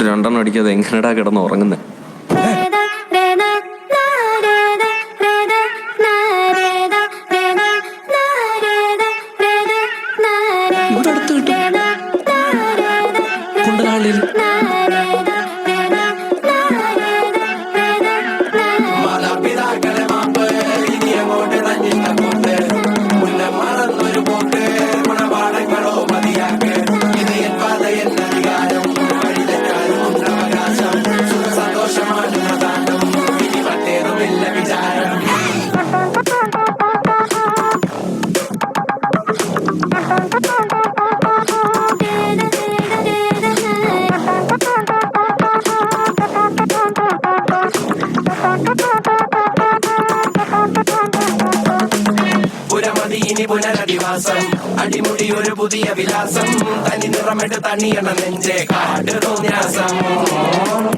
രണ്ടെണ്ണം അടിക്കാതെ എങ്ങനെടാ കിടന്ന് ഉറങ്ങുന്നേ? ഇവിടെ അടുത്ത് കിട്ടും കുണ്ടനാളിൽ. ഇനി പുനരധിവാസം അടിമുടി ഒരു പുതിയ വിലാസം തനി നിറമിട്ട് തണിയണ നെഞ്ചെ കാട് തോന്യാസം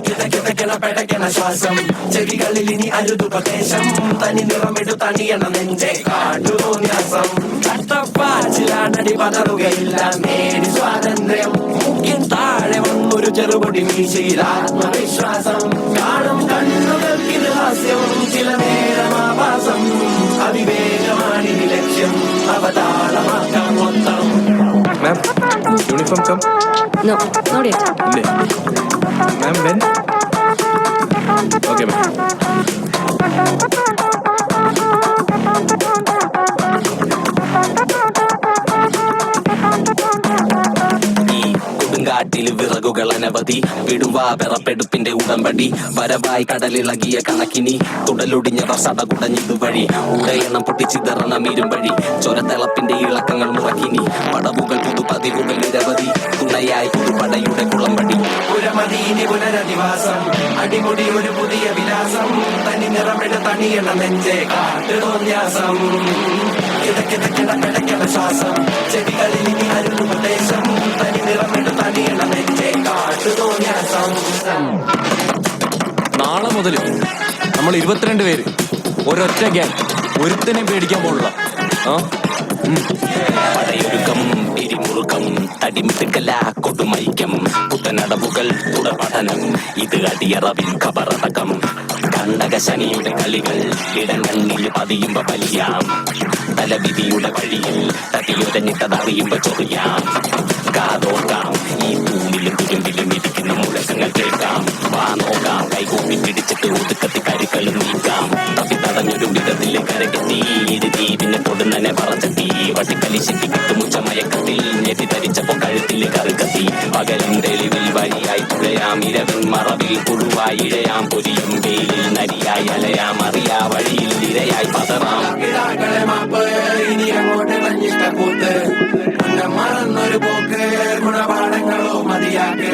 കിതക്കിതക്കണ പെടക്കണ ശ്വാസം ചെവികളിൽ ഇനി അരുതുപദേശം തനി നിറമിട്ട് തണിയണ നെഞ്ചെ കാട് തോന്യാസം കട്ടപ്പാച്ചിലാണടി പതറുകയില്ല നേടി സ്വാതന്ത്ര്യം മുഖ്യൻ താഴെ വന്നൊരു ചെറുപൊടി മീശയിൽ ആത്മവിശ്വാസം കാണും കണ്ണുകൾക്കിത് ഹാസ്യം ചില നേരം ആഭാസം അവിവേകമാണ് ലക്ഷ്യം അവതാളമാക്കാം മൊത്തം. Ma'am uniform come. No, not yet. ഇല്ലേ മാം വെൻ? Okay ma'am. കാട്ടില് വിറകുകൾ അനവധി വിടുവാ വിറപ്പെടുപ്പിന്റെ ഉടമ്പടി വരവായി കടലിളകിയ കണക്കിനി തുടലൊടിഞ്ഞവർ സടകുടഞ്ഞിതുവഴി ഉടയണം പൊട്ടിച്ചിതറണം ഇരുമ്പഴി ചൊരത്തിളപ്പിന്റെ ഇളക്കങ്ങൾ മുറക്കിനി പടവുകൾ പുതുപതിവുകൾ നിരവധി തുണയായി പുതുപടയുടെ കുളമ്പടി പുരമതിയിനി പുനരധിവാസം അടിമുടി ഒരു പുതിയ വിലാസം തനി നിറമിട തണിയണ നെഞ്ചെ കാട്ട് തോന്യാസം കിടക്കിടക്കിട കിടക്കണ ശ്വാസം ചെവികളിൽ ഇനി അരുളുപദേശം തനി നിറമിട തണിയണ നെഞ്ചെ കാട്ട് തോന്യാസം. നാളെ മുതൽ നമ്മൾ 22 പേര് ഒരൊറ്റ ഗ്യാങ്, ഒരുത്തനെ പേടിക്കാൻ പോലുള്ള. പടയൊരുക്കം പിരിമുറുക്കം തടിമിട്ടുക്കല കൊടുമൈക്കം പുത്തനടവുകൾ തുടപഠനം ഇത് അടിയറവിൽ ഖബറടക്കം കണ്ടക ശനിയുടെ കളികൾ ഇടങ്ങളിൽ പതിയുമ്പോ വലിയാം തലവിധിയുടെ വഴിയിൽ തട്ടിയുരഞ്ഞിട്ടതറിയുമ്പോ ചൊറിയാം കാതോർക്കാം ഈ തൂണിലും തുരുമ്പിലും ഇരിക്കുന്ന മുഴക്കങ്ങൾ കേൾക്കാം വാ നോക്കാം കൈകൂപ്പി പിടിച്ചിട്ട് ഒതുക്കത്തി കരുക്കളും നീക്കാം തപ്പി തടഞ്ഞൊരു വിധത്തിലെ കരകെത്തി ഇരുതീവിനെ പൊടുന്നനെ പറച്ചെത്തി വട്ടിക്കലിശെത്തി കിട്ടുമുച്ച മയക്കത്തിൽ ഞെട്ടി ധരിച്ചപ്പോ കഴുത്തിൽ കറുകത്തി പകലും തെളിവിൽ വഴിയായി തുഴയാം ഇരവിൻ മറവിൽ പുഴുവായി ഇഴയാം പൊരിയും വെയിലിൽ നരിയായി അലയാം അറിയാ വഴിയിൽ ഇരയായി പതറാം ഇനി അങ്ങോട്ട് മഞ്ഞിട്ട കൂത്ത് മറന്നൊരു പോക്ക് ഗുണപാഠങ്ങളോ മതിയാക്ക്